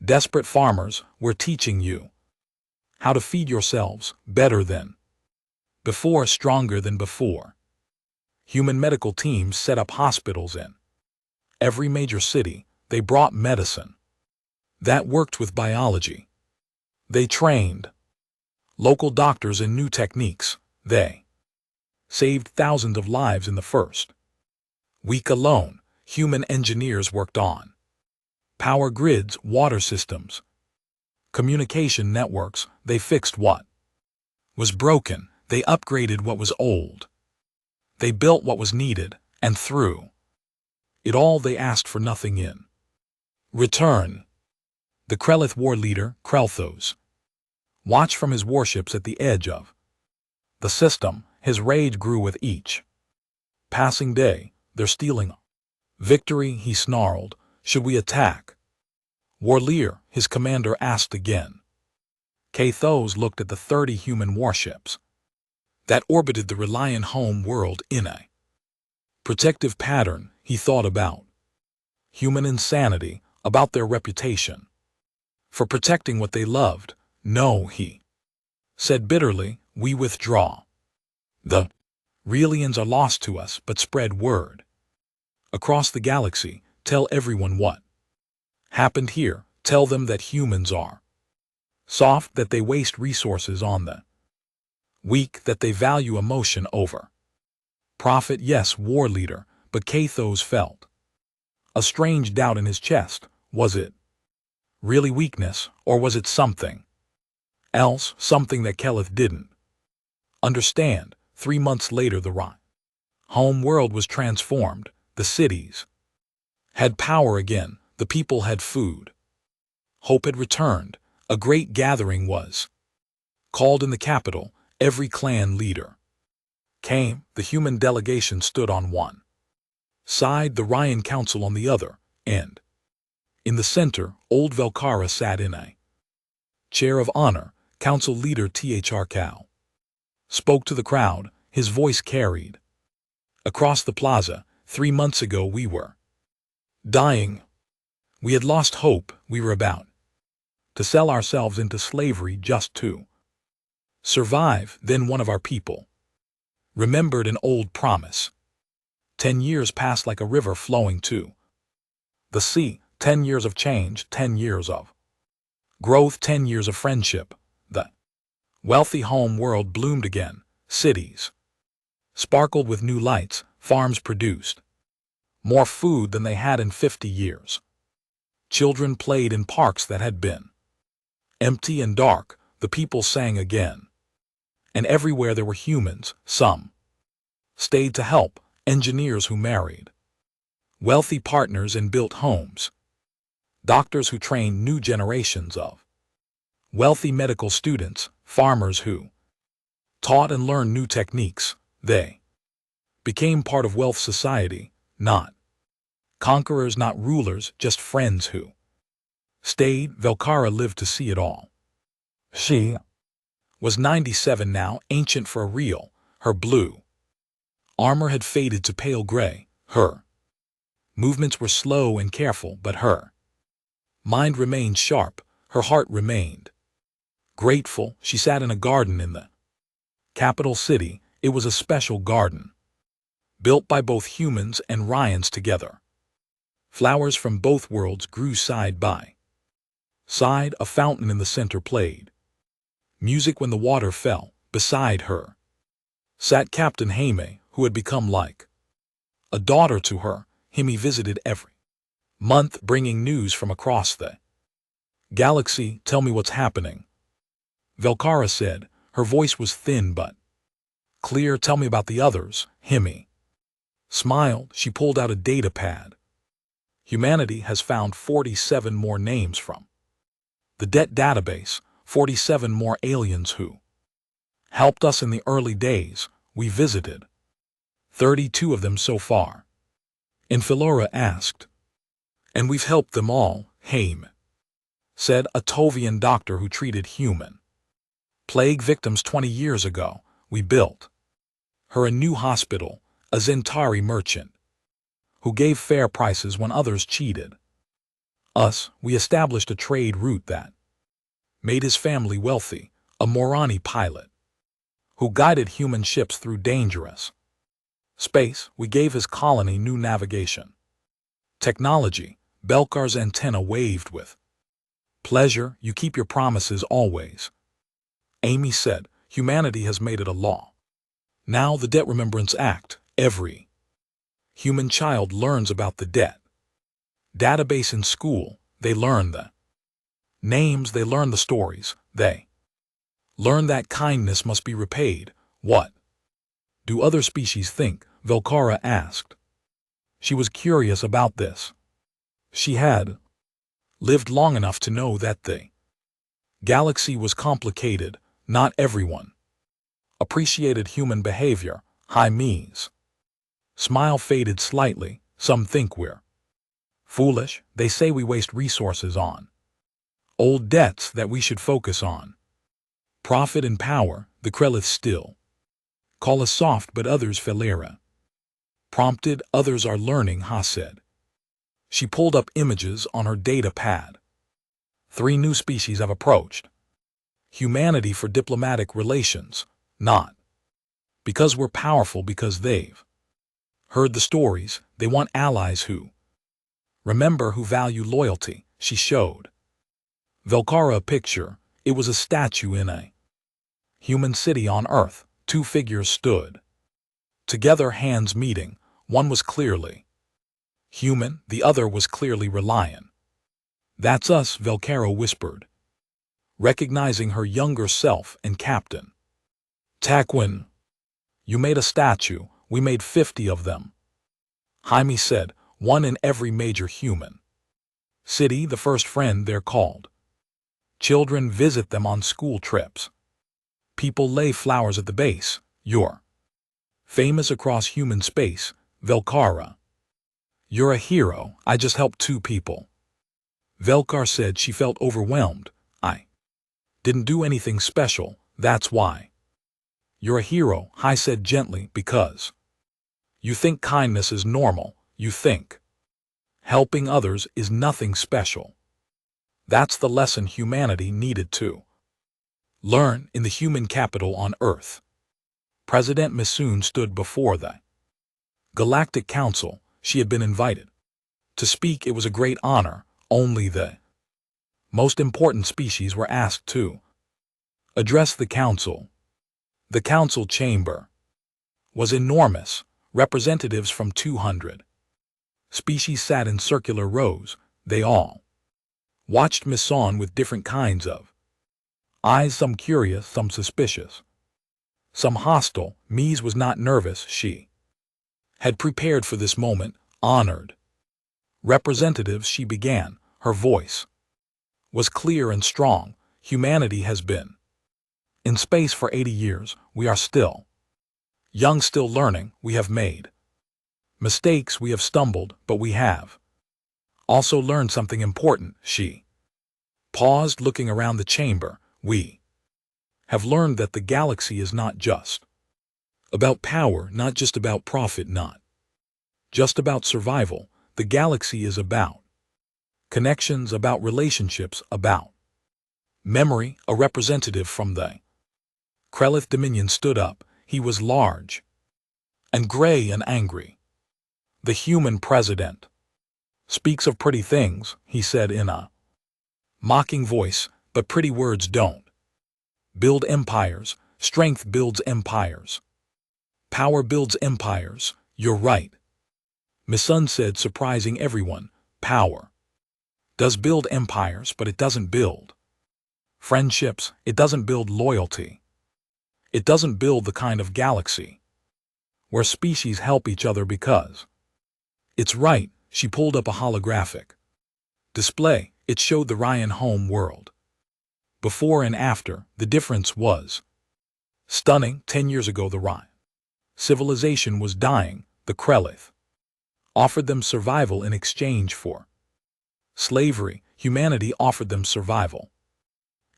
desperate farmers. We're teaching you how to feed yourselves better than Before, stronger than before. Human medical teams set up hospitals in every major city. They brought medicine that worked with biology. They trained local doctors in new techniques. They saved thousands of lives in the first week alone. Human engineers worked on power grids, water systems, communication networks. They fixed what was broken. They upgraded what was old. They built what was needed, and through it all they asked for nothing in return. The Krelith war leader, Krelthos, watched from his warships at the edge of the system. His rage grew with each passing day. They're stealing victory, he snarled. Should we attack? Warlear, his commander, asked again. Kathos looked at the 30 human warships that orbited the Reliant home world in a protective pattern. He thought about human insanity, about their reputation for protecting what they loved. No, he said bitterly, we withdraw. The Relians are lost to us, but spread word across the galaxy. Tell everyone what happened here. Tell them that humans are soft, that they waste resources on the weak, that they value emotion over profit. Yes, war leader, but Kathos felt a strange doubt in his chest. Was it really weakness, or was it something else, something that Keleth didn't understand? 3 months later, the home world was transformed. The cities had power again. The people had food. Hope had returned. A great gathering was called in the capital. Every clan leader came. The human delegation stood on one side, the Ryan Council on the other, and in the center, old Velkara sat in a chair of honor. Council leader Thr Cow spoke to the crowd. His voice carried across the plaza. 3 months ago we were dying. We had lost hope. We were about to sell ourselves into slavery just to survive. Then one of our people remembered an old promise. 10 years passed like a river flowing to the sea. 10 years of change, 10 years of growth, 10 years of friendship. The wealthy home world bloomed again. Cities sparkled with new lights. Farms produced more food than they had in 50 years. Children played in parks that had been empty and dark. The people sang again. And everywhere there were humans. Some stayed to help, engineers who married wealthy partners and built homes, doctors who trained new generations of wealthy medical students, farmers who taught and learned new techniques. They became part of wealth society, not conquerors, not rulers, just friends who stayed. Velkara lived to see it all. She was 97 now, ancient for real. Her blue armor had faded to pale gray. Her movements were slow and careful, but her mind remained sharp. Her heart remained grateful. She sat in a garden in the capital city. It was a special garden, built by both humans and Ryans together. Flowers from both worlds grew side by side. A fountain in the center played music when the water fell. Beside her sat Captain Jaime, who had become like a daughter to her. Him he visited every month, bringing news from across the galaxy. Tell me what's happening, Velkara said. Her voice was thin but clear. Tell me about the others. Jaime smiled. She pulled out a data pad. Humanity has found 47 more names from the DET database, 47 more aliens who helped us in the early days. We visited 32 of them so far. Infilora asked. And we've helped them all, Jaime said. A Tovian doctor who treated human plague victims 20 years ago. We built her a new hospital. A Zentari merchant who gave fair prices when others cheated us. We established a trade route that made his family wealthy. A Morani pilot who guided human ships through dangerous space. We gave his colony new navigation technology. Belkar's antenna waved with pleasure. You keep your promises always. Amy said, humanity has made it a law. Now the Debt Remembrance Act. Every human child learns about the debt database in school. They learn the names, they learn the stories, they learn that kindness must be repaid. What do other species think? Velkara asked. She was curious about this. She had lived long enough to know that the galaxy was complicated. Not everyone appreciated human behavior. Hymes' smile faded slightly. Some think we're foolish. They say we waste resources on old debts that we should focus on profit and power. The Krellith still call us soft, but others Felera prompted. Others are learning, Ha said. She pulled up images on her data pad. 3 new species have approached humanity for diplomatic relations, not because we're powerful, because they've heard the stories. They want allies who remember, who value loyalty. She showed Velkara a picture. It was a statue in a human city on Earth. 2 figures stood together, hands meeting. One was clearly human, the other was clearly Reliant. That's us, Velkara whispered, recognizing her younger self and Captain Taquin. You made a statue. We made 50 of them. Jaime said, 1 in every major human city. The first friend they're called. Children visit them on school trips. People lay flowers at the base. You're famous across human space, Velkara. You're a hero. I just helped 2 people. Velkar said she felt overwhelmed. I didn't do anything special, that's why. You're a hero, I said gently, because you think kindness is normal. You think helping others is nothing special. That's the lesson humanity needed to learn. In the human capital on Earth, President Missoon stood before the Galactic Council. She had been invited to speak. It was a great honor. Only the most important species were asked to address the council. The council chamber was enormous. Representatives from 200 species sat in circular rows. They all watched Misson with different kinds of eyes, some curious, some suspicious, some hostile. Mies was not nervous. She had prepared for this moment. Honored representatives, she began. Her voice was clear and strong. Humanity has been in space for 80 years. We are still young, still learning. We have made mistakes. We have stumbled, but we have also learned something important. She paused, looking around the chamber. We have learned that the galaxy is not just about power, not just about profit, not just about survival. The galaxy is about connections, about relationships, about memory. A representative from the Krellith Dominion stood up. He was large and gray and angry. The human president speaks of pretty things, he said in a mocking voice, but pretty words don't build empires. Strength builds empires. Power builds empires. You're right, Misson said, surprising everyone. Power does build empires, but it doesn't build friendships. It doesn't build loyalty. It doesn't build the kind of galaxy where species help each other because it's right. She pulled up a holographic display. It showed the Ryan home world before and after. The difference was stunning. 10 years ago, the Ryan civilization was dying. The Krellith offered them survival in exchange for slavery. Humanity offered them survival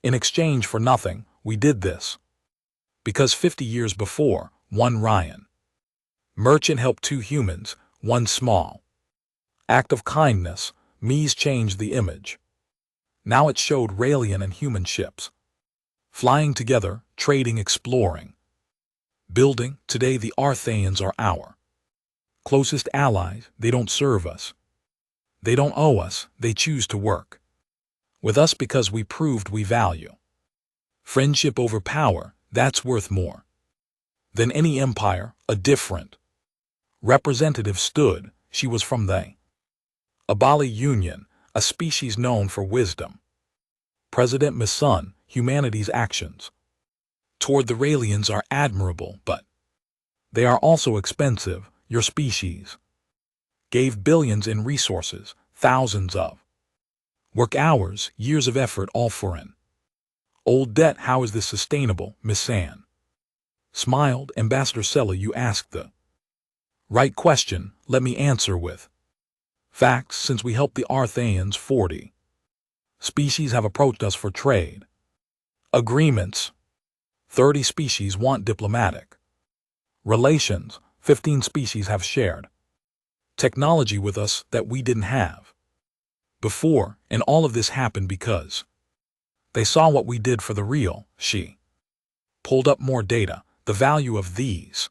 in exchange for nothing. We did this because 50 years before, one Ryan merchant helped 2 humans. One small act of kindness. Mies changed the image. Now it showed Raelian and human ships flying together, trading, exploring. Building, today the Arthayans are our closest allies. They don't serve us. They don't owe us, they choose to work with us because we proved we value friendship over power. That's worth more than any empire. A different representative stood. She was from the Abali Union, a species known for wisdom. President Misun, humanity's actions toward the Raelians are admirable, but they are also expensive. Your species gave billions in resources, thousands of work hours, years of effort, all for an old debt. How is this sustainable? Misan smiled. Ambassador Sella, you asked the right question. Let me answer with facts. Since we helped the Arthayans, 40 species have approached us for trade agreements. 30 species want diplomatic relations. 15 species have shared technology with us that we didn't have before, and all of this happened because they saw what we did for the real. She pulled up more data. The value of these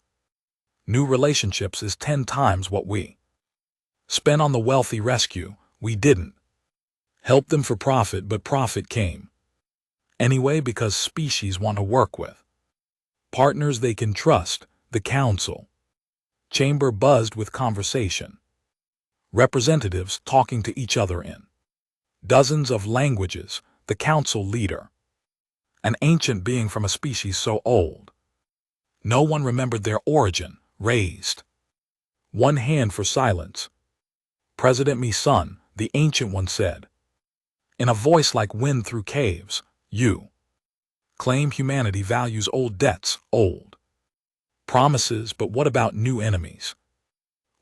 new relationships is 10 times what we spent on the wealthy rescue. We didn't help them for profit, but profit came anyway because species want to work with partners they can trust. The council chamber buzzed with conversation. Representatives talking to each other in dozens of languages. The council leader, an ancient being from a species so old no one remembered their origin, raised one hand for silence. President Misun, the ancient one, said, in a voice like wind through caves, you claim humanity values old debts, old promises, but what about new enemies?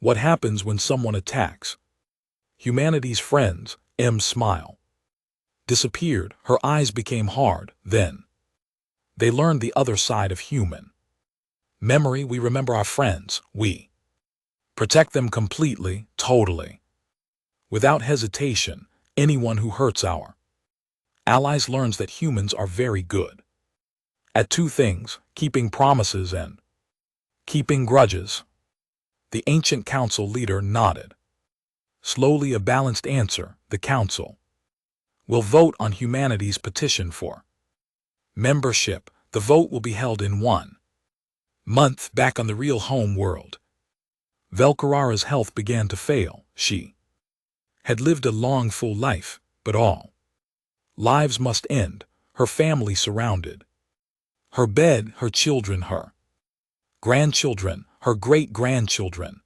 What happens when someone attacks humanity's friends? M's smile disappeared. Her eyes became hard. Then they learned the other side of human memory. We remember our friends. We protect them completely, totally, without hesitation. Anyone who hurts our allies learns that humans are very good at two things: keeping promises and keeping grudges. The ancient council leader nodded. Slowly, a balanced answer. The council will vote on humanity's petition for membership. The vote will be held in 1 month. Back on the real home world, Velkarara's health began to fail. She had lived a long, full life, but all lives must end. Her family surrounded her bed, her children, her grandchildren, her great-grandchildren,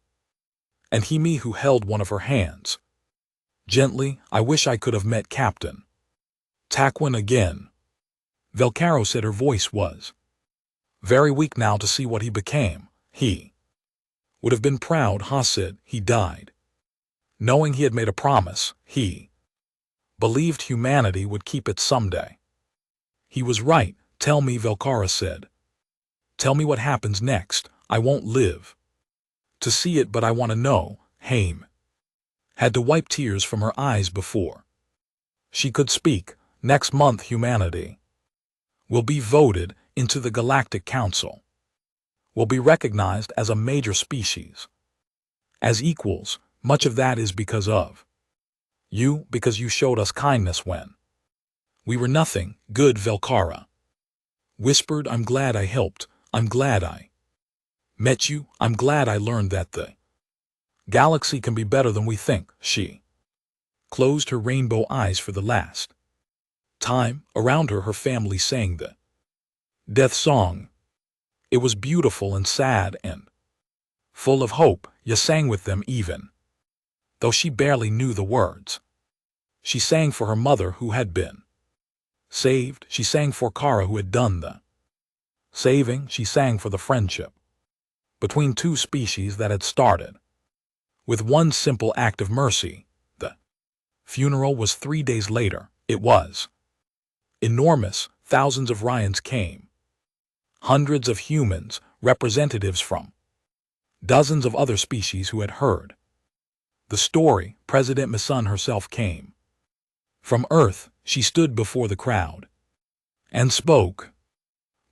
and Himi, who held one of her hands gently. I wish I could have met Captain Taquin again. Velcaro said. Her voice was very weak now. To see what he became, he would have been proud. Ha said. He died knowing he had made a promise. He believed humanity would keep it someday. He was right. Tell me, Velkara said. Tell me what happens next. I won't live to see it, but I want to know. Haim had to wipe tears from her eyes before she could speak. Next month, humanity will be voted into the Galactic Council, will be recognized as a major species, as equals. Much of that is because of you, because you showed us kindness when we were nothing. Good, Velkara whispered. I'm glad I helped. I'm glad I met you. I'm glad I learned that the galaxy can be better than we think. She closed her rainbow eyes for the last time. Around her, her family sang the death song. It was beautiful and sad and full of hope. Ya sang with them even though she barely knew the words. She sang for her mother who had been saved. She sang for Kara who had done the saving. She sang for the friendship between two species that had started with one simple act of mercy. The funeral was 3 days later. It was enormous. Thousands of Ryans came. Hundreds of humans, representatives from dozens of other species who had heard the story. President Misun herself came from Earth. She stood before the crowd and spoke.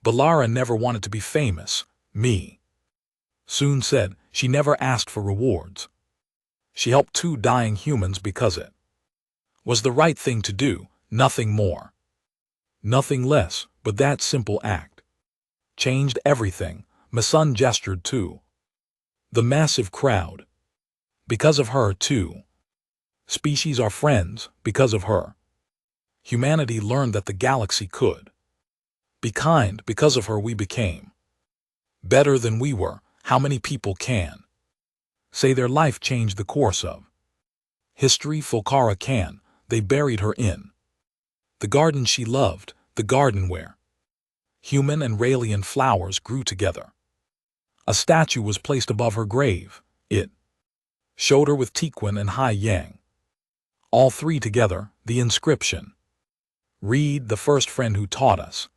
Balara never wanted to be famous. Me. Soon said she never asked for rewards. She helped 2 dying humans because it was the right thing to do, nothing more. Nothing less, but that simple act changed everything. Masun gestured to the massive crowd. Because of her, too. Species are friends because of her. Humanity learned that the galaxy could be kind. Because of her we became better than we were. How many people can say their life changed the course of history? Fulkara can. They buried her in the garden she loved, the garden where human and Raelian flowers grew together. A statue was placed above her grave. It showed her with Tequin and Hai Yang. All 3 together, the inscription. Read, the first friend who taught us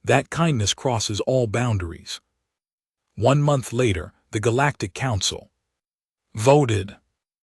that kindness crosses all boundaries. 1 month later, the Galactic Council voted